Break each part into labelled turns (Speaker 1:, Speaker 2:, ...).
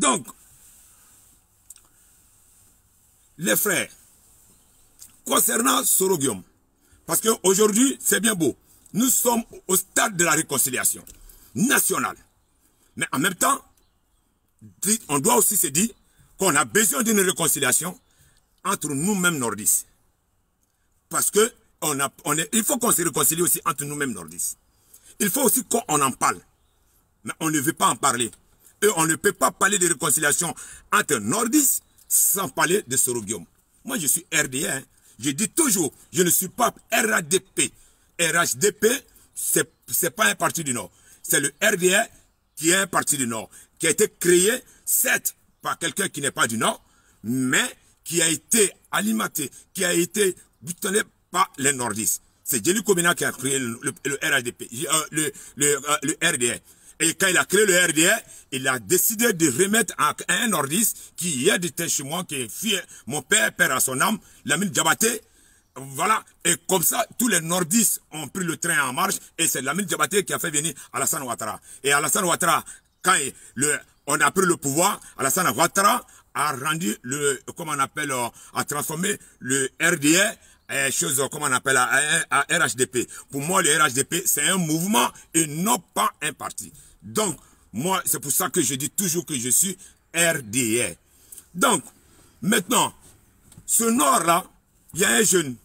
Speaker 1: Donc, les frères, concernant Soro Guillaume, parce qu'aujourd'hui, c'est bien beau, nous sommes au stade de la réconciliation nationale. Mais en même temps, on doit aussi se dire qu'on a besoin d'une réconciliation entre nous-mêmes nordistes. Parce que il faut qu'on se réconcilie aussi entre nous-mêmes nordistes. Il faut aussi qu'on en parle. Mais on ne veut pas en parler. Et on ne peut pas parler de réconciliation entre nordistes sans parler de Soro Guillaume. Moi, je suis RDA. Hein. Je dis toujours, je ne suis pas RADP. RHDP, c'est pas un parti du Nord. C'est le RDA qui est un parti du Nord, qui a été créé, certes, par quelqu'un qui n'est pas du Nord, mais qui a été alimenté, qui a été boutonné par les nordistes. C'est Jelly Kobina qui a créé le RHDP, le RDA. Et quand il a créé le RDA, il a décidé de remettre à un nordiste qui est était chez moi, qui est fier, mon père, père à son âme, Lamine Diabaté. Voilà, et comme ça, tous les nordistes ont pris le train en marche, et c'est Lamine Diabaté qui a fait venir Alassane Ouattara. Et Alassane Ouattara, quand on a pris le pouvoir, Alassane Ouattara a rendu comment on appelle, a transformé le RDA, chose, comment on appelle, à RHDP. Pour moi, le RHDP, c'est un mouvement et non pas un parti. Donc, moi, c'est pour ça que je dis toujours que je suis RDA. Donc, maintenant, ce Nord-là, il y a un jeune.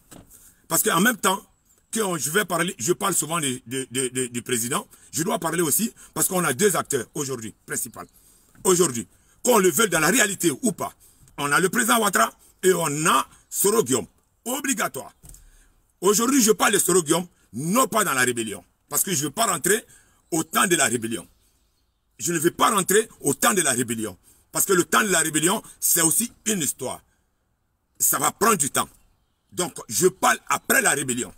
Speaker 1: Parce qu'en même temps que je vais parler, je parle souvent du président, je dois parler aussi parce qu'on a deux acteurs aujourd'hui, principaux. Aujourd'hui, qu'on le veuille dans la réalité ou pas, on a le président Ouattara et on a Soro Guillaume. Obligatoire. Aujourd'hui, je parle de Soro Guillaume, non pas dans la rébellion. Parce que je ne veux pas rentrer au temps de la rébellion. Je ne veux pas rentrer au temps de la rébellion. Parce que le temps de la rébellion, c'est aussi une histoire. Ça va prendre du temps. Donc, je parle après la rébellion.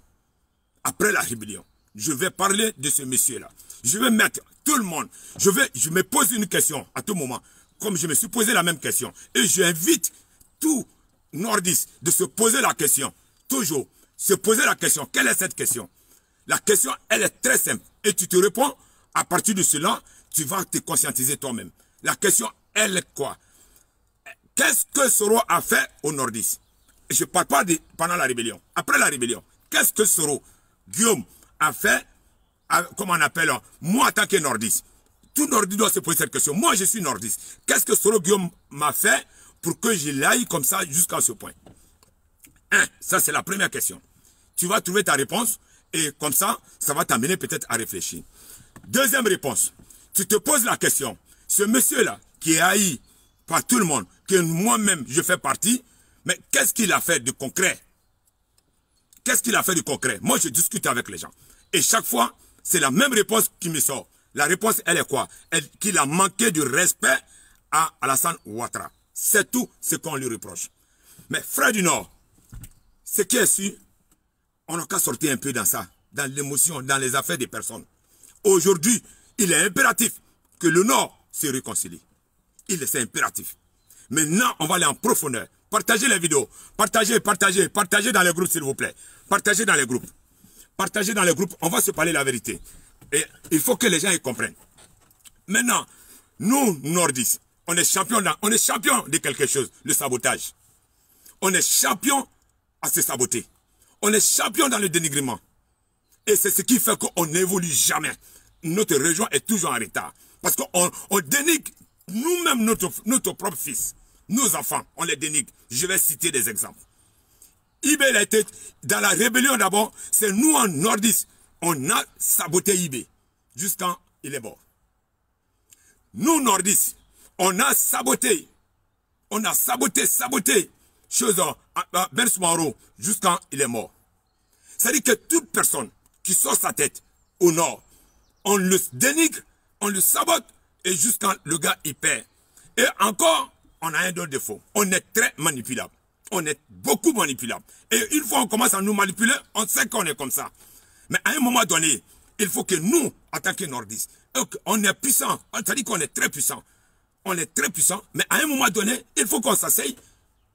Speaker 1: Après la rébellion. Je vais parler de ce monsieur-là. Je vais mettre tout le monde. Je me pose une question à tout moment. Comme je me suis posé la même question. Et j'invite tout nordiste de se poser la question. Toujours. Se poser la question. Quelle est cette question? La question, elle est très simple. Et tu te réponds. À partir de cela, tu vas te conscientiser toi-même. La question, elle est quoi? Qu'est-ce que Soro a fait aux nordistes? Je ne parle pas pendant la rébellion. Après la rébellion, qu'est-ce que Soro Guillaume a fait, comment on appelle, moi en tant que nordiste? Tout nordiste doit se poser cette question. Moi, je suis nordiste. Qu'est-ce que Soro Guillaume m'a fait pour que je l'aille comme ça jusqu'à ce point? Ça, c'est la première question. Tu vas trouver ta réponse et comme ça, ça va t'amener peut-être à réfléchir. Deuxième réponse. Tu te poses la question. Ce monsieur-là, qui est haï par tout le monde, que moi-même, je fais partie, mais qu'est-ce qu'il a fait de concret? Qu'est-ce qu'il a fait de concret? Moi, je discute avec les gens. Et chaque fois, c'est la même réponse qui me sort. La réponse, elle est quoi? Qu'il a manqué du respect à Alassane Ouattara. C'est tout ce qu'on lui reproche. Mais frère du Nord, ce qui est sûr, on n'a qu'à sortir un peu dans ça, dans l'émotion, dans les affaires des personnes. Aujourd'hui, il est impératif que le Nord se réconcilie. C'est impératif. Maintenant, on va aller en profondeur. Partagez les vidéos. Partagez dans les groupes, s'il vous plaît. Partagez dans les groupes. Partagez dans les groupes. On va se parler la vérité. Et il faut que les gens y comprennent. Maintenant, nous, nordistes, on est champion de quelque chose, le sabotage. On est champion à se saboter. On est champion dans le dénigrement. Et c'est ce qui fait qu'on n'évolue jamais. Notre région est toujours en retard. Parce qu'on dénigre nous-mêmes notre propre fils. Nos enfants, on les dénigre. Je vais citer des exemples. Ibé, il a été dans la rébellion d'abord. C'est nous en nordistes. On a saboté Ibé. Jusqu'à il est mort. Nous nordistes, on a saboté. On a saboté. Chose à Bersmaro. Jusqu'à il est mort. C'est-à-dire que toute personne qui sort sa tête au nord, on le dénigre, on le sabote. Et jusqu'à le gars il perd. Et encore, on a un autre défaut. On est très manipulable. On est beaucoup manipulable. Et une fois on commence à nous manipuler, on sait qu'on est comme ça. Mais à un moment donné, il faut que nous, en tant que nordistes, on est puissant. C'est-à-dire qu'on est très puissant. On est très puissant. Mais à un moment donné, il faut qu'on s'asseye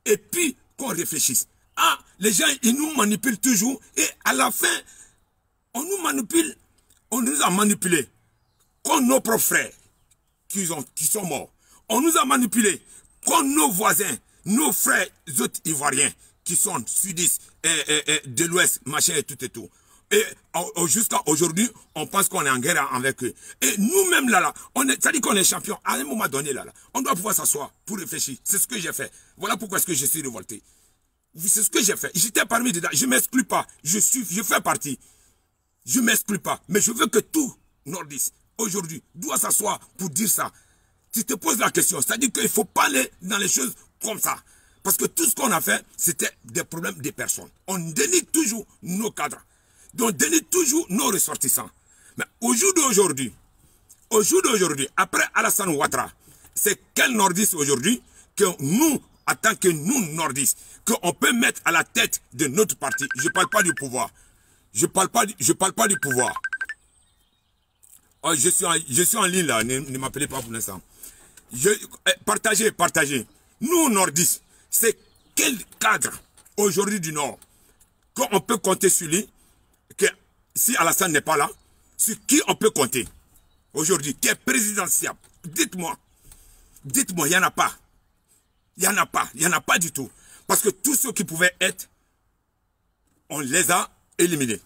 Speaker 1: et puis qu'on réfléchisse. Ah, les gens, ils nous manipulent toujours. Et à la fin, on nous manipule. On nous a manipulés. Comme nos propres frères qui sont morts. On nous a manipulés. Comme nos voisins, nos frères autres ivoiriens, qui sont sudistes, de l'ouest, machin et tout et tout. Et jusqu'à aujourd'hui, on pense qu'on est en guerre avec eux. Et nous-mêmes là, ça dit qu'on est champion. À un moment donné là, on doit pouvoir s'asseoir pour réfléchir. C'est ce que j'ai fait. Voilà pourquoi est-ce que je suis révolté. C'est ce que j'ai fait. J'étais parmi dedans. Je ne m'exclus pas. Je fais partie. Je ne m'exclus pas. Mais je veux que tout nordiste, aujourd'hui, doit s'asseoir pour dire ça. Tu te poses la question. C'est-à-dire qu'il ne faut pas aller dans les choses comme ça. Parce que tout ce qu'on a fait, c'était des problèmes des personnes. On dénigre toujours nos cadres. On dénigre toujours nos ressortissants. Mais au jour d'aujourd'hui, après Alassane Ouattara, c'est quel nordiste aujourd'hui que nous, en tant que nous nordistes, qu'on peut mettre à la tête de notre parti. Je ne parle pas du pouvoir. Je parle pas du pouvoir. Oh, je suis en ligne là, ne m'appelez pas pour l'instant. Partagez. Nous, nordistes, c'est quel cadre aujourd'hui du Nord qu'on peut compter sur lui, que si Alassane n'est pas là, sur qui on peut compter aujourd'hui, qui est présidentiable? Dites-moi, il n'y en a pas. Il n'y en a pas du tout. Parce que tous ceux qui pouvaient être, on les a éliminés.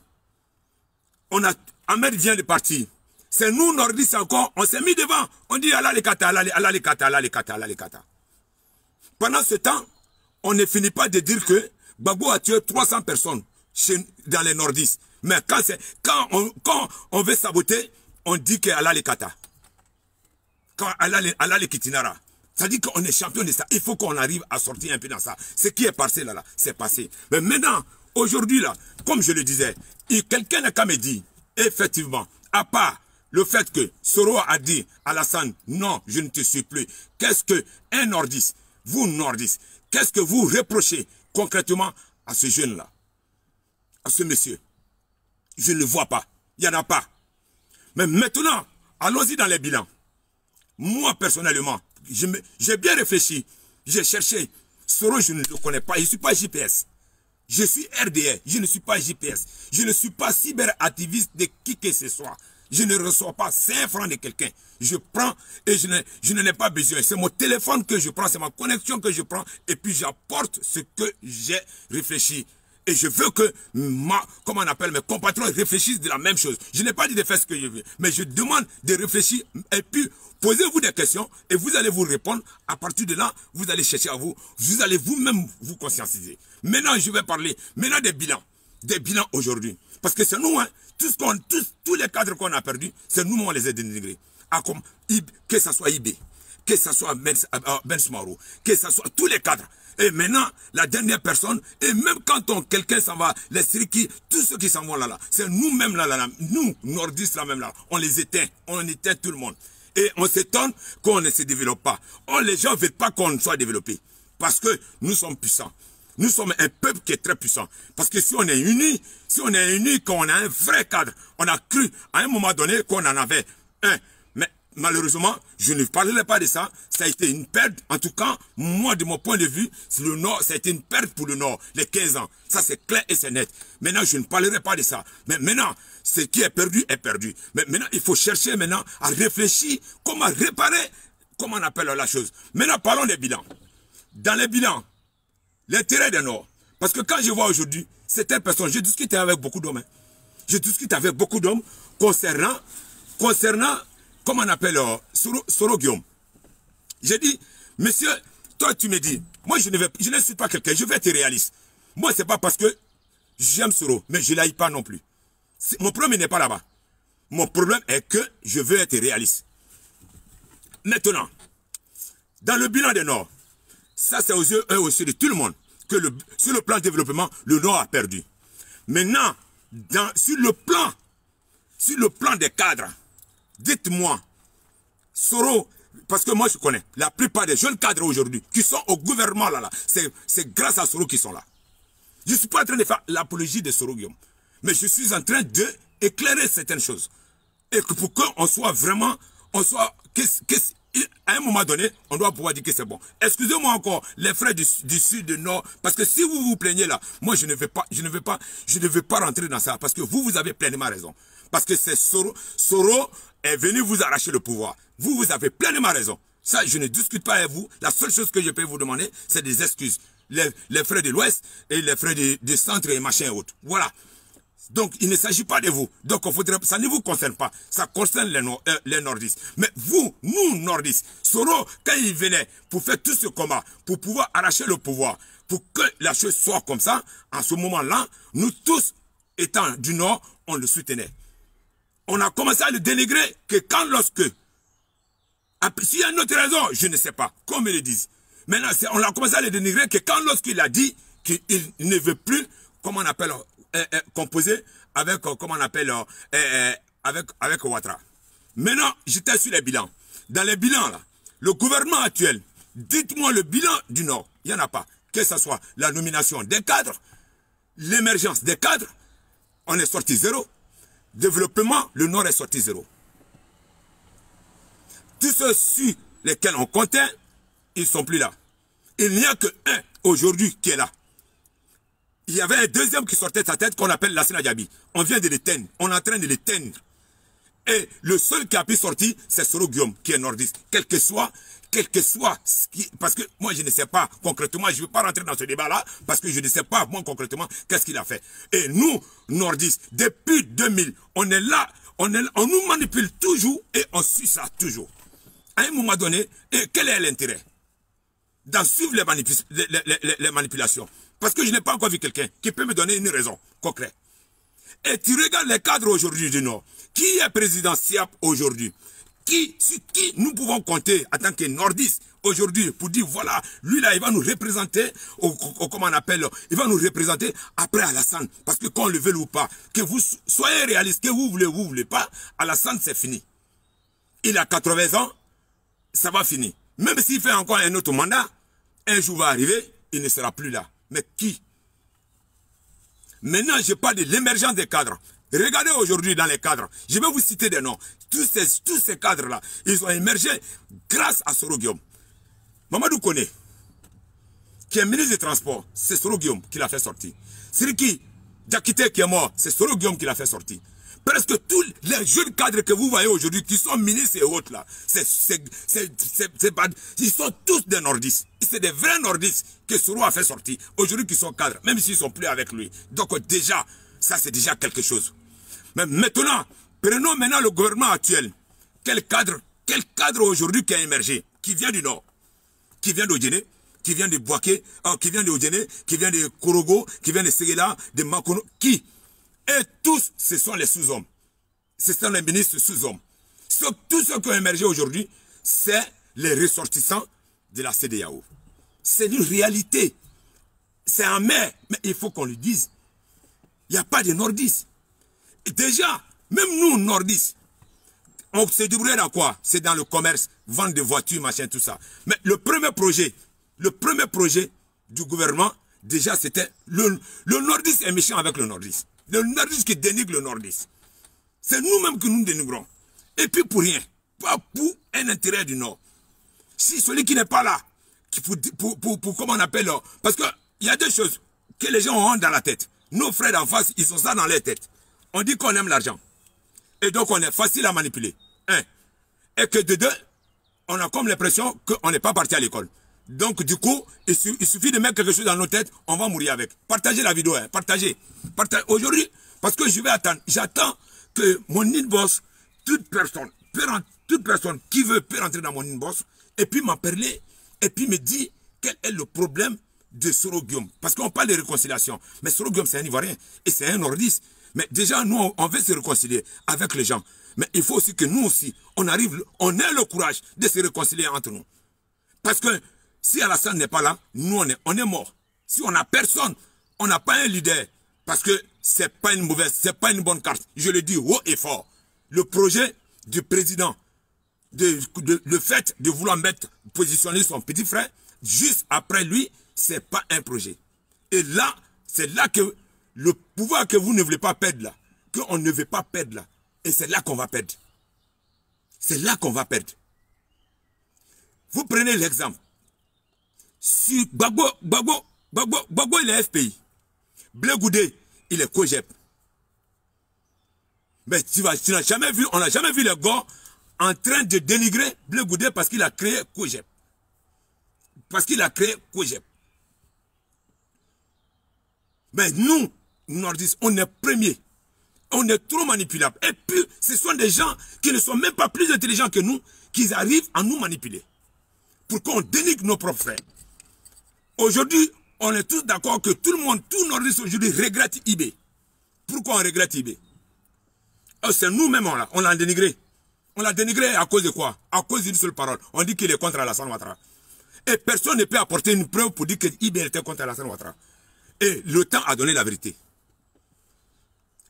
Speaker 1: Ahmed vient de partir. C'est nous, nordistes encore, on s'est mis devant. On dit Allah les kata, Allah les kata. Pendant ce temps, on ne finit pas de dire que Gbagbo a tué 300 personnes dans les nordistes. Mais quand on veut saboter, on dit que Allah les kata. Quand Allah les kitinara. Ça dit qu'on est champion de ça. Il faut qu'on arrive à sortir un peu dans ça. Ce qui est passé là, c'est passé. Mais maintenant, aujourd'hui là, comme je le disais, quelqu'un n'a qu'à me dire, effectivement, à part le fait que Soro a dit à Alassane, non, je ne te suis plus. Qu'est-ce que un nordiste, vous nordistes, qu'est-ce que vous reprochez concrètement à ce jeune-là, à ce monsieur? Je ne le vois pas. Il n'y en a pas. Mais maintenant, allons-y dans les bilans. Moi, personnellement, j'ai bien réfléchi. J'ai cherché. Soro, je ne le connais pas. Je ne suis pas JPS. Je suis RDR. Je ne suis pas JPS. Je ne suis pas cyberactiviste de qui que ce soit. Je ne reçois pas 5 francs de quelqu'un. Je prends et je n'en ai pas besoin. C'est mon téléphone que je prends, c'est ma connexion que je prends. Et puis j'apporte ce que j'ai réfléchi. Et je veux que mes compatriotes réfléchissent de la même chose. Je n'ai pas dit de faire ce que je veux. Mais je demande de réfléchir. Et puis, posez-vous des questions. Et vous allez vous répondre. À partir de là, vous allez chercher à vous. Vous allez vous-même vous conscientiser. Maintenant, je vais parler. Maintenant, des bilans. Des bilans aujourd'hui. Parce que c'est nous, hein. Tous les cadres qu'on a perdus, c'est nous, on les a dénigrés. Que ce soit IB, que ce soit Ben Smaro, que ce soit tous les cadres. Et maintenant, la dernière personne, et même quand quelqu'un s'en va, les Sriki, tous ceux qui s'en vont là, c'est nous-mêmes là, nous, nordistes là même là, on les éteint, on éteint tout le monde. Et on s'étonne qu'on ne se développe pas. Les gens ne veulent pas qu'on soit développé. Parce que nous sommes puissants. Nous sommes un peuple qui est très puissant. Parce que si on est unis, qu'on a un vrai cadre, on a cru à un moment donné qu'on en avait un. Mais malheureusement, je ne parlerai pas de ça. Ça a été une perte. En tout cas, moi, de mon point de vue, le Nord, ça a été une perte pour le Nord, les 15 ans. Ça, c'est clair et c'est net. Maintenant, je ne parlerai pas de ça. Mais maintenant, ce qui est perdu est perdu. Mais maintenant, il faut chercher maintenant à réfléchir comment réparer, comment on appelle la chose. Maintenant, parlons des bilans. Dans les bilans, l'intérêt des Nord. Parce que quand je vois aujourd'hui, certaines personnes, je discute avec beaucoup d'hommes. Hein. Je discute avec beaucoup d'hommes concernant, comment on appelle, Soro Guillaume. J'ai dit, monsieur, toi tu me dis, moi je ne suis pas quelqu'un, je vais être réaliste. Moi c'est pas parce que j'aime Soro, mais je ne l'aille pas non plus. Mon problème n'est pas là-bas. Mon problème est que je veux être réaliste. Maintenant, dans le bilan des Nord, ça c'est aux yeux aussi de tout le monde, que sur le plan de développement, le Nord a perdu. Maintenant, sur le plan des cadres, dites-moi, Soro, parce que moi je connais, la plupart des jeunes cadres aujourd'hui qui sont au gouvernement là, c'est grâce à Soro qu'ils sont là. Je ne suis pas en train de faire l'apologie de Soro Guillaume, mais je suis en train d'éclairer certaines choses. Et que pour qu'on soit vraiment, à un moment donné, on doit pouvoir dire que c'est bon. Excusez-moi encore, les frères du sud, du nord, parce que si vous vous plaignez là, moi je ne veux pas rentrer dans ça, parce que vous avez pleinement raison. Parce que c'est Soro est venu vous arracher le pouvoir. Vous avez pleinement raison. Ça, je ne discute pas avec vous. La seule chose que je peux vous demander, c'est des excuses. Les frères de l'Ouest et les frères du centre et machin et autres. Voilà. Donc, il ne s'agit pas de vous. Donc, ça ne vous concerne pas. Ça concerne les nordistes. Mais vous, nous, nordistes, Soro, quand il venait pour faire tout ce combat, pour pouvoir arracher le pouvoir, pour que la chose soit comme ça, en ce moment-là, nous tous, étant du Nord, on le soutenait. On a commencé à le dénigrer que quand lorsque, s'il y a une autre raison, je ne sais pas, comme ils le disent. Maintenant, on a commencé à le dénigrer que quand lorsqu'il a dit qu'il ne veut plus, comment on appelle, composer avec, comment on appelle, avec Ouattara. Maintenant, j'étais sur les bilans. Dans les bilans, là, le gouvernement actuel, dites-moi le bilan du Nord, il n'y en a pas. Que ce soit la nomination des cadres, l'émergence des cadres, on est sorti zéro. Développement, le Nord est sorti zéro. Tous ceux sur lesquels on comptait, ils ne sont plus là. Il n'y a que un aujourd'hui qui est là. Il y avait un deuxième qui sortait de sa tête qu'on appelle Lassina Diaby. On vient de l'éteindre. On est en train de l'éteindre. Et le seul qui a pu sortir, c'est Soro Guillaume, qui est nordiste. Quel que soit ce qui... Parce que moi, je ne sais pas concrètement, je ne veux pas rentrer dans ce débat-là, parce que je ne sais pas, moi, concrètement, qu'est-ce qu'il a fait. Et nous, nordistes, depuis 2000, on est là, on nous manipule toujours et on suit ça toujours. À un moment donné, et quel est l'intérêt d'en suivre les manipulations? Parce que je n'ai pas encore vu quelqu'un qui peut me donner une raison concrète. Et tu regardes les cadres aujourd'hui du Nord. Qui est président SIAP aujourd'hui? Sur qui nous pouvons compter en tant que nordistes aujourd'hui pour dire voilà, lui là, il va nous représenter, comment on appelle, il va nous représenter après Alassane. Parce que qu'on le veuille ou pas, que vous soyez réalistes, que vous voulez pas, Alassane c'est fini. Il a 80 ans, ça va finir. Même s'il fait encore un autre mandat, un jour va arriver, il ne sera plus là. Mais qui? Maintenant, je parle de l'émergence des cadres. Regardez aujourd'hui dans les cadres. Je vais vous citer des noms. Tous ces cadres-là, ils ont émergé grâce à Soro Guillaume. Mamadou Kone, qui est ministre des Transports, c'est Soro Guillaume qui l'a fait sortir. Siriki Diakité qui est mort, c'est Soro Guillaume qui l'a fait sortir. Presque tous les jeunes cadres que vous voyez aujourd'hui, qui sont ministres et autres là, ils sont tous des nordistes. C'est des vrais nordistes que Soro a fait sortir. Aujourd'hui, qui sont cadres, même s'ils ne sont plus avec lui. Donc déjà, ça c'est déjà quelque chose. Mais maintenant, prenons maintenant le gouvernement actuel. Quel cadre aujourd'hui qui a émergé, qui vient du Nord, qui vient d'Odjene, qui vient de Boaké, qui vient de Odjene, qui vient de Korogo, qui vient de Séguéla, de Makono, qui? Et tous, ce sont les sous-hommes. Ce sont les ministres sous-hommes. Tous ceux qui ont émergé aujourd'hui, c'est les ressortissants de la CEDEAO. C'est une réalité. C'est amer, mais il faut qu'on le dise. Il n'y a pas de nordistes. Et déjà, même nous, nordistes, on se débrouille dans quoi? C'est dans le commerce, vente de voitures, machin, tout ça. Mais le premier projet du gouvernement, déjà, c'était le nordiste est méchant avec le nordiste. Le nordiste qui dénigre le nordiste. C'est nous-mêmes que nous dénigrons. Et puis pour rien. Pas pour un intérêt du Nord. Si celui qui n'est pas là, pour comment on appelle, parce qu'il y a deux choses que les gens ont dans la tête. Nos frères d'en face, ils ont ça dans leur tête. On dit qu'on aime l'argent. Et donc on est facile à manipuler. Un. Et que de deux, on a comme l'impression qu'on n'est pas parti à l'école. Donc du coup, il suffit de mettre quelque chose dans nos têtes, on va mourir avec. Partagez la vidéo, hein, partagez. Aujourd'hui, parce que je vais attendre, j'attends que mon inbox, toute personne qui veut peut rentrer dans mon inbox, et puis m'en parler, et puis me dire quel est le problème de Soro Guillaume. Parce qu'on parle de réconciliation, mais Soro Guillaume c'est un Ivoirien, et c'est un nordiste. Mais déjà, nous, on veut se réconcilier avec les gens. Mais il faut aussi que nous aussi, on ait le courage de se réconcilier entre nous. Parce que si Alassane n'est pas là, nous on est morts. Si on n'a personne, on n'a pas un leader. Parce que c'est pas une bonne carte. Je le dis haut et fort. Le projet du président, le fait de vouloir positionner son petit frère, juste après lui, c'est pas un projet. Et là, c'est là que le pouvoir que vous ne voulez pas perdre là, qu'on ne veut pas perdre là, et c'est là qu'on va perdre. C'est là qu'on va perdre. Vous prenez l'exemple. Si Gbagbo, il est FPI. Blé Goudé, il est COGEP. Mais tu n'as jamais vu, on n'a jamais vu les gars en train de dénigrer Blé Goudé parce qu'il a créé Kojeb. Parce qu'il a créé Kojeb. Mais nous, nordistes, on est premiers. On est trop manipulables. Et puis, ce sont des gens qui ne sont même pas plus intelligents que nous, qui arrivent à nous manipuler. Pour qu'on dénigre nos propres frères. Aujourd'hui, on est tous d'accord que tout le monde, tous les nordistes aujourd'hui regrettent IB. Pourquoi on regrette IB? C'est nous-mêmes, on l'a dénigré. On l'a dénigré à cause de quoi? À cause d'une seule parole. On dit qu'il est contre Alassane Ouattara. Et personne ne peut apporter une preuve pour dire que IB était contre Alassane Ouattara. Et le temps a donné la vérité.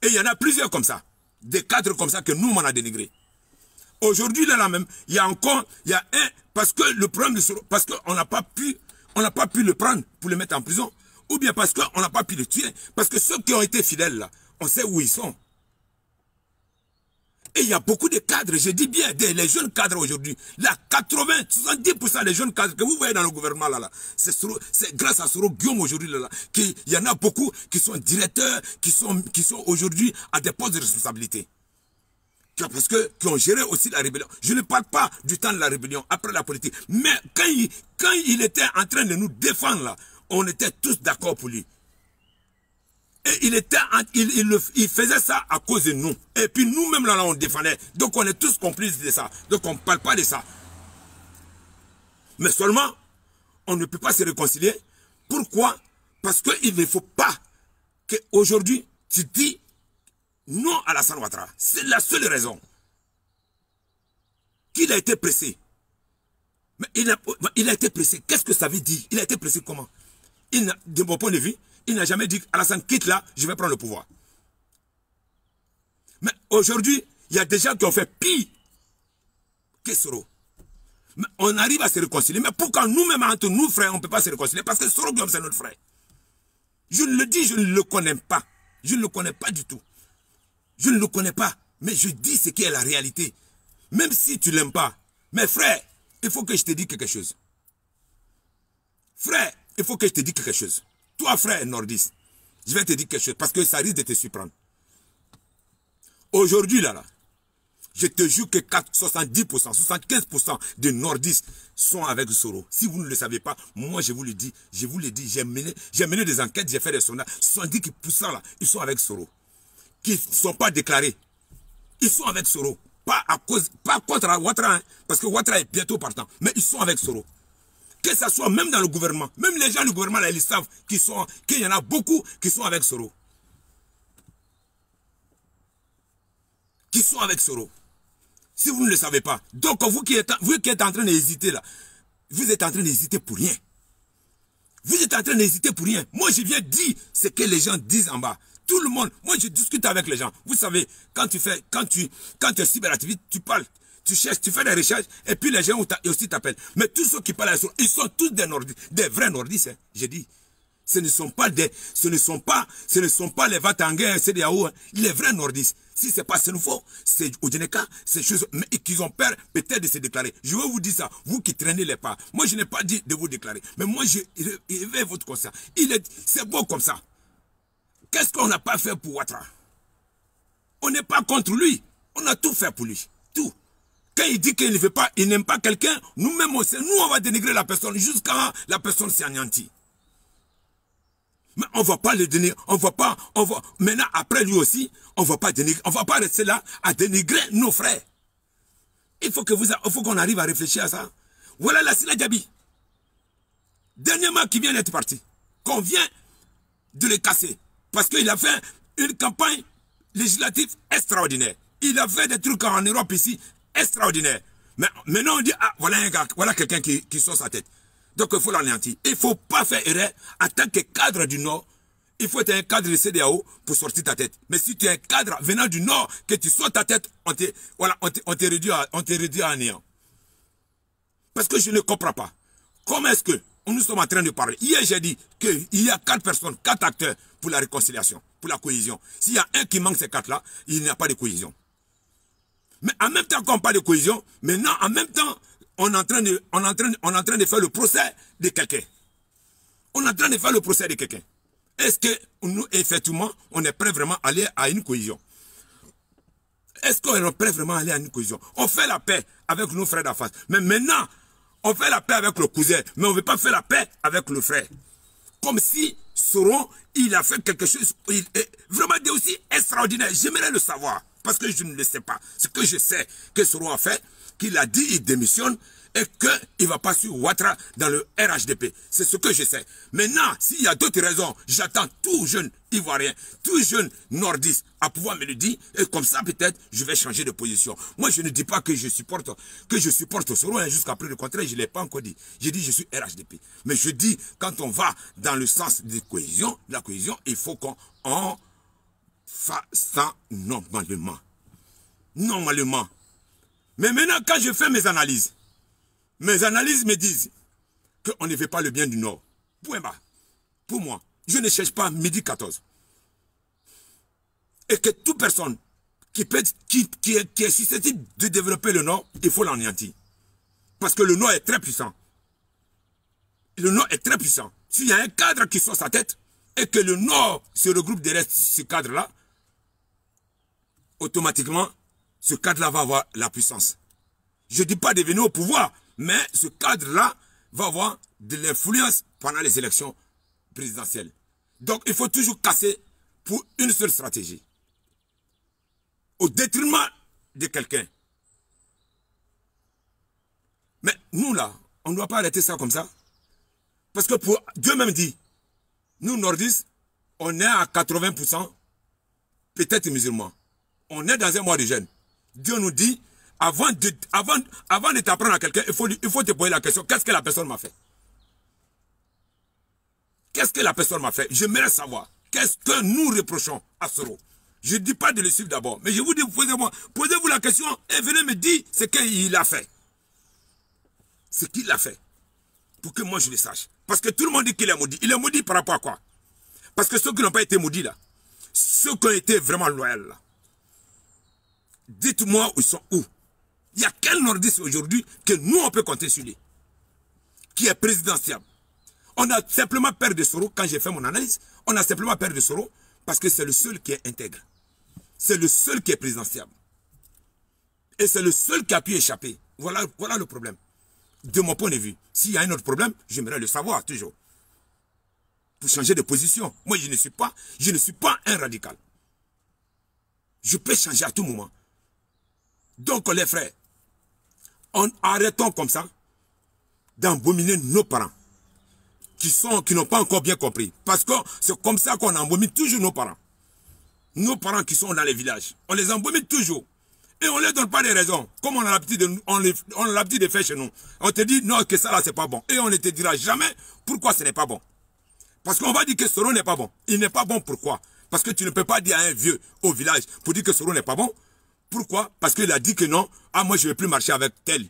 Speaker 1: Et il y en a plusieurs comme ça. Des cadres comme ça que nous, on a dénigré. Aujourd'hui, là même, il y a un, parce que le problème de Soro, parce qu'on n'a pas pu le prendre pour le mettre en prison, ou bien parce qu'on n'a pas pu le tuer, parce que ceux qui ont été fidèles là, on sait où ils sont. Et il y a beaucoup de cadres, je dis bien, les jeunes cadres aujourd'hui, là, 70% des jeunes cadres que vous voyez dans le gouvernement là, c'est grâce à Soro Guillaume aujourd'hui là, qu'il y en a beaucoup qui sont directeurs, qui sont aujourd'hui à des postes de responsabilité. Parce que, qui ont géré aussi la rébellion. Je ne parle pas du temps de la rébellion, après la politique. Mais quand il était en train de nous défendre là, on était tous d'accord pour lui. Et il faisait ça à cause de nous. Et puis nous-mêmes là, on défendait. Donc on est tous complices de ça. Donc on ne parle pas de ça. Mais seulement, on ne peut pas se réconcilier. Pourquoi? Parce qu'il ne faut pas qu'aujourd'hui, tu dis non à Alassane Ouattara. C'est la seule raison. Qu'il a été pressé. Mais il a été pressé. Qu'est-ce que ça veut dire? Il a été pressé comment? De mon point de vue, il n'a jamais dit Alassane quitte là, je vais prendre le pouvoir. Mais aujourd'hui, il y a des gens qui ont fait pire que Soro. Mais on arrive à se réconcilier. Mais pourquoi nous-mêmes, entre nous frères, on ne peut pas se réconcilier? Parce que Soro Guillaume, c'est notre frère. Je le dis, je ne le connais pas. Je ne le connais pas du tout. Je ne le connais pas. Mais je dis ce qui est la réalité. Même si tu ne l'aimes pas. Mais frère, il faut que je te dise quelque chose. Frère, il faut que je te dise quelque chose. Toi, frère nordiste, je vais te dire quelque chose parce que ça risque de te surprendre. Aujourd'hui, là, je te jure que 70%, 75% des nordistes sont avec Soro. Si vous ne le savez pas, moi je vous le dis, j'ai mené des enquêtes, j'ai fait des sondages. 70% là, ils sont avec Soro. Qui ne sont pas déclarés. Ils sont avec Soro. Pas contre Ouattara, hein, parce que Ouattara est bientôt partant. Mais ils sont avec Soro. Que ce soit même dans le gouvernement, même les gens du gouvernement, là, ils savent qu'il y en a beaucoup qui sont avec Soro. Qui sont avec Soro. Si vous ne le savez pas. Donc, vous qui êtes en train d'hésiter là, vous êtes en train d'hésiter pour rien. Vous êtes en train d'hésiter pour rien. Moi, je viens dire ce que les gens disent en bas. Tout le monde, moi, je discute avec les gens. Vous savez, quand tu es cyberactiviste, tu parles. Tu cherches, tu fais des recherches, et puis les gens aussi t'appellent. Mais tous ceux qui parlent à Soro, ils sont tous des nordistes, des vrais nordistes, hein, j'ai dit. Ce ne sont pas les Vatangais, c'est des Yahoo, hein, les vrais nordistes. Si c'est pas Senufo, c'est Oudjeneka, c'est choses, mais qu'ils ont peur peut-être de se déclarer. Je vais vous dire ça, vous qui traînez les pas. Moi, je n'ai pas dit de vous déclarer, mais moi, je éveille votre conscience. C'est beau comme ça. Qu'est-ce qu'on n'a pas fait pour Ouattara? On n'est pas contre lui. On a tout fait pour lui. Tout. Quand il dit qu'il ne veut pas, il n'aime pas quelqu'un, nous-mêmes, on va dénigrer la personne jusqu'à la personne s'est anéantie. Mais on ne va pas le dénigrer, maintenant, après lui aussi, on ne va pas dénigrer, on ne va pas rester là à dénigrer nos frères. Il faut qu'on arrive à réfléchir à ça. Voilà la Sina Diaby. Dernièrement, qui vient d'être parti. Qu'on vient de le casser. Parce qu'il a fait une campagne législative extraordinaire. Il a fait des trucs en Europe ici, extraordinaires. Mais maintenant, on dit, ah, voilà un gars, voilà quelqu'un qui sort sa tête. Donc, il faut l'anéantir. Il ne faut pas faire erreur en tant que cadre du Nord. Il faut être un cadre de CEDEAO pour sortir ta tête. Mais si tu es un cadre venant du Nord, que tu sortes ta tête, on te réduit à néant. Parce que je ne comprends pas. Comment est-ce que nous sommes en train de parler? Hier, j'ai dit qu'il y a 4 personnes, 4 acteurs pour la réconciliation, pour la cohésion. S'il y a un qui manque ces 4-là, il n'y a pas de cohésion. Mais en même temps qu'on parle de cohésion, maintenant, en même temps, on est en train de faire le procès de quelqu'un. On est en train de faire le procès de quelqu'un. Est-ce que nous, effectivement, on est prêt vraiment à aller à une cohésion? Est-ce qu'on est prêt vraiment à aller à une cohésion? On fait la paix avec nos frères d'en face. Mais maintenant, on fait la paix avec le cousin, mais on ne veut pas faire la paix avec le frère. Comme si Soro, il a fait quelque chose, il est vraiment aussi extraordinaire. J'aimerais le savoir, parce que je ne le sais pas. Ce que je sais que Soro a fait, qu'il a dit, il démissionne, et qu'il ne va pas sur Ouattara dans le RHDP. C'est ce que je sais. Maintenant, s'il y a d'autres raisons, j'attends tout jeune Ivoirien, tout jeune nordiste à pouvoir me le dire, et comme ça peut-être je vais changer de position. Moi je ne dis pas que je supporte Soro, hein, jusqu'à preuve du contraire, je ne l'ai pas encore dit. J'ai dit je suis RHDP. Mais je dis, quand on va dans le sens de cohésion, la cohésion, il faut qu'on fasse ça normalement. Normalement. Mais maintenant, quand je fais mes analyses me disent qu'on ne fait pas le bien du Nord. Point bas. Pour moi, je ne cherche pas midi 14. Et que toute personne qui est susceptible de développer le Nord, il faut l'anéantir. Parce que le Nord est très puissant. Le Nord est très puissant. S'il y a un cadre qui sort sa tête, et que le Nord se regroupe derrière ce cadre-là, automatiquement, ce cadre-là va avoir la puissance. Je ne dis pas de venir au pouvoir, mais ce cadre-là va avoir de l'influence pendant les élections présidentielles. Donc, il faut toujours casser pour une seule stratégie. Au détriment de quelqu'un. Mais nous, là, on ne doit pas arrêter ça comme ça. Parce que pour Dieu même dit, nous, nordistes, on est à 80% peut-être musulmans. On est dans un mois de jeûne. Dieu nous dit, avant de t'apprendre à quelqu'un, il faut te poser la question, qu'est-ce que la personne m'a fait? Qu'est-ce que la personne m'a fait? J'aimerais savoir. Qu'est-ce que nous reprochons à Soro? Je ne dis pas de le suivre d'abord, mais je vous dis, posez-vous la question et venez me dire ce qu'il a fait. Ce qu'il a fait. Pour que moi je le sache. Parce que tout le monde dit qu'il est maudit. Il est maudit par rapport à quoi? Parce que ceux qui n'ont pas été maudits là, ceux qui ont été vraiment loyaux là, dites-moi où ils sont où? Il y a quel nordiste aujourd'hui que nous on peut compter sur lui? Qui est présidentiable? On a simplement peur de Soro, quand j'ai fait mon analyse, on a simplement peur de Soro parce que c'est le seul qui est intègre. C'est le seul qui est présidentiable. Et c'est le seul qui a pu échapper. Voilà le problème. De mon point de vue. S'il y a un autre problème, j'aimerais le savoir toujours. Pour changer de position. Moi, je ne suis pas un radical. Je peux changer à tout moment. Donc, les frères, arrêtons comme ça d'embominer nos parents qui n'ont pas encore bien compris. Parce que c'est comme ça qu'on embomine toujours nos parents. Nos parents qui sont dans les villages. On les embomine toujours. Et on ne leur donne pas des raisons. Comme on a l'habitude de faire chez nous. On te dit non, que ça là, c'est pas bon. Et on ne te dira jamais pourquoi ce n'est pas bon. Parce qu'on va dire que Soro n'est pas bon. Il n'est pas bon pourquoi? Parce que tu ne peux pas dire à un vieux au village pour dire que Soro n'est pas bon. Pourquoi? Parce qu'il a dit que non, ah moi je ne vais plus marcher avec tel.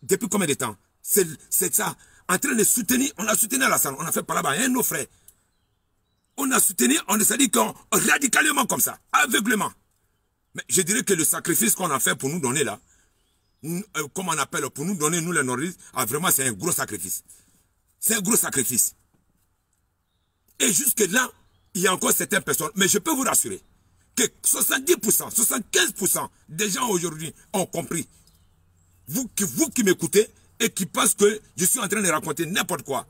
Speaker 1: Depuis combien de temps? C'est ça. En train de soutenir, on a soutenu Alassane, on a fait par là-bas, un de nos frères. On a soutenu, on s'est dit radicalement comme ça, aveuglement. Mais je dirais que le sacrifice qu'on a fait pour nous donner là, comme on appelle, pour nous donner, nous les nordistes, vraiment c'est un gros sacrifice. C'est un gros sacrifice. Et jusque là, il y a encore certaines personnes, mais je peux vous rassurer, que 70%, 75% des gens aujourd'hui ont compris. Vous qui m'écoutez et qui pensent que je suis en train de raconter n'importe quoi.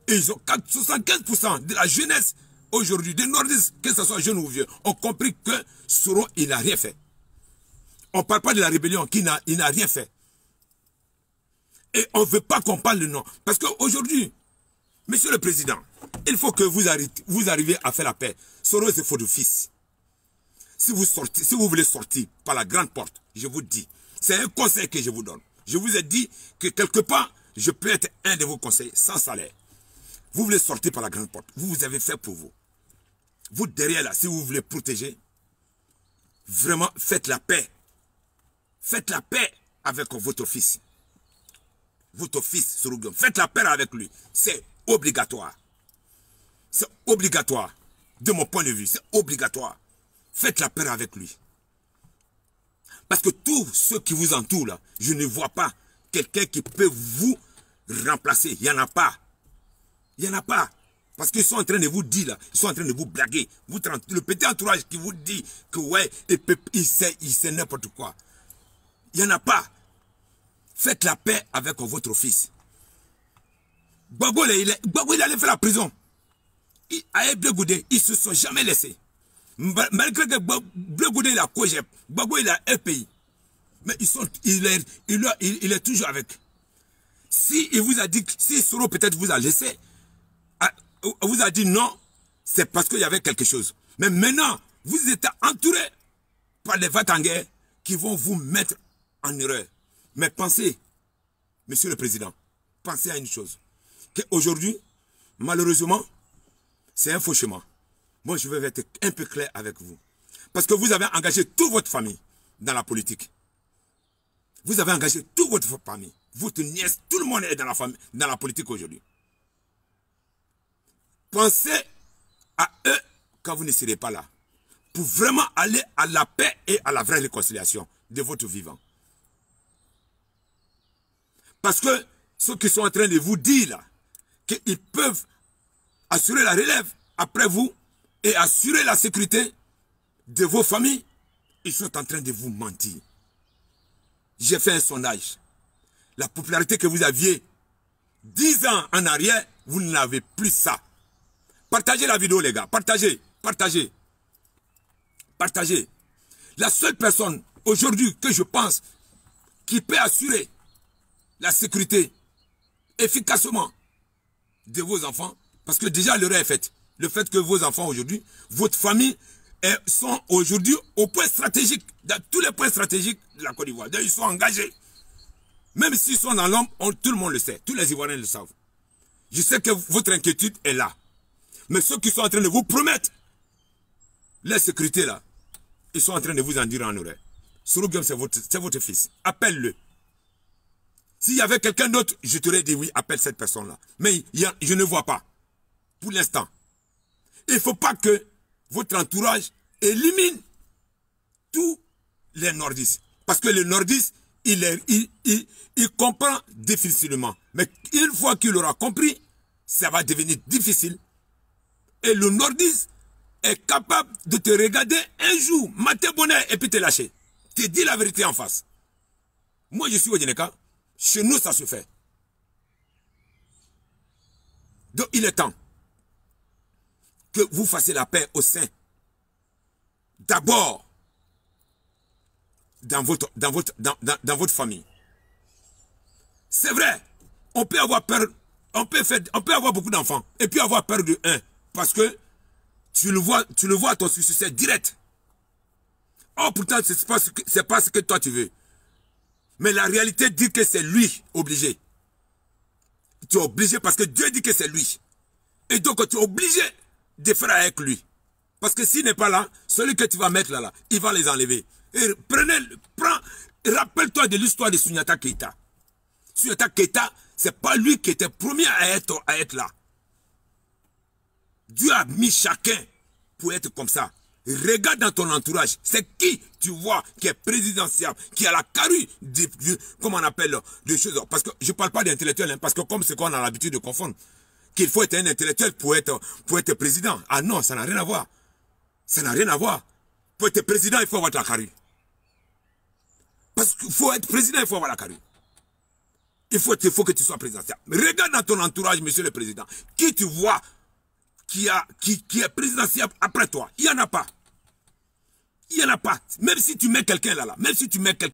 Speaker 1: Et ils ont 75% de la jeunesse aujourd'hui, des nordistes, que ce soit jeunes ou vieux, ont compris que Soro, il n'a rien fait. On ne parle pas de la rébellion, il n'a rien fait. Et on ne veut pas qu'on parle de nom. Parce qu'aujourd'hui, Monsieur le Président, il faut que vous arriviez à faire la paix. Soro, c'est votre fils. Si vous voulez sortir par la grande porte, je vous dis, c'est un conseil que je vous donne. Je vous ai dit que quelque part, je peux être un de vos conseillers sans salaire. Vous voulez sortir par la grande porte. Vous avez fait pour vous. Vous derrière là, si vous voulez protéger, vraiment faites la paix. Faites la paix avec votre fils. Votre fils, Sorougom. Faites la paix avec lui. C'est obligatoire. C'est obligatoire. De mon point de vue, c'est obligatoire. Faites la paix avec lui. Parce que tous ceux qui vous entourent là, je ne vois pas quelqu'un qui peut vous remplacer. Il n'y en a pas. Il n'y en a pas. Parce qu'ils sont en train de vous dire, là, ils sont en train de vous blaguer. Le petit entourage qui vous dit que ouais, il sait n'importe quoi. Il n'y en a pas. Faites la paix avec votre fils. Gbagbo, il allait faire la prison. À Bleu Goudé, ils ne se sont jamais laissés. Malgré que Bleu Goudé, il a Kojep, Gbagbo, il a RPI. Mais il est toujours avec. Si il vous a dit, si Soro peut-être vous a laissé, vous a dit non, c'est parce qu'il y avait quelque chose. Mais maintenant, vous êtes entouré par les Vatangais qui vont vous mettre en erreur. Mais pensez, Monsieur le Président, pensez à une chose. Qu'aujourd'hui, malheureusement, c'est un fauchement. Moi, je vais être un peu clair avec vous. Parce que vous avez engagé toute votre famille dans la politique. Vous avez engagé toute votre famille. Votre nièce, tout le monde est dans la politique aujourd'hui. Pensez à eux quand vous ne serez pas là. Pour vraiment aller à la paix et à la vraie réconciliation de votre vivant. Parce que ceux qui sont en train de vous dire là, qu'ils peuvent assurer la relève après vous et assurer la sécurité de vos familles, ils sont en train de vous mentir. J'ai fait un sondage. La popularité que vous aviez 10 ans en arrière, vous n'avez plus ça. Partagez la vidéo, les gars. Partagez, partagez, partagez. La seule personne aujourd'hui que je pense qui peut assurer la sécurité efficacement de vos enfants, parce que déjà l'heure est faite. Le fait que vos enfants aujourd'hui, votre famille sont aujourd'hui au point stratégique, dans tous les points stratégiques de la Côte d'Ivoire. Ils sont engagés. Même s'ils sont dans l'ombre, tout le monde le sait. Tous les Ivoiriens le savent. Je sais que votre inquiétude est là. Mais ceux qui sont en train de vous promettre la sécurité là, ils sont en train de vous en dire en oreille. Soro-Guillaume, c'est votre fils. Appelle-le. S'il y avait quelqu'un d'autre, je t'aurais dit oui, appelle cette personne-là. Mais je ne vois pas. Pour l'instant. Il ne faut pas que votre entourage élimine tous les nordistes. Parce que le nordiste, il comprend difficilement. Mais une fois qu'il aura compris, ça va devenir difficile. Et le nordiste est capable de te regarder un jour, mater bonheur et puis te lâcher. Te dire la vérité en face. Moi, je suis au Djeneka. Chez nous, ça se fait. Donc, il est temps que vous fassiez la paix au sein. D'abord, dans votre famille. C'est vrai, on peut avoir peur, on peut avoir beaucoup d'enfants et puis avoir peur de un. Parce que tu le vois à ton succès direct. Oh, pourtant, c'est pas ce que toi tu veux. Mais la réalité dit que c'est lui obligé. Tu es obligé parce que Dieu dit que c'est lui. Et donc tu es obligé de faire avec lui. Parce que s'il n'est pas là, celui que tu vas mettre là, il va les enlever. Et rappelle-toi de l'histoire de Souniata Keita. Souniata Keita, c'est pas lui qui était premier à être là. Dieu a mis chacun pour être comme ça. Regarde dans ton entourage, c'est qui tu vois qui est présidentiable, qui a la carrure, comment on appelle, des choses. Parce que je ne parle pas d'intellectuel, hein, parce que comme c'est qu'on a l'habitude de confondre, qu'il faut être un intellectuel pour être président. Ah non, ça n'a rien à voir. Ça n'a rien à voir. Pour être président, il faut avoir la carrure. Parce qu'il faut être président, il faut avoir la carrure. Il faut que tu sois présidentiable. Regarde dans ton entourage, monsieur le président, qui tu vois qui est présidentiable après toi. Il n'y en a pas. Il n'y en a pas. Même si tu mets quelqu'un là, même si tu mets quelqu'un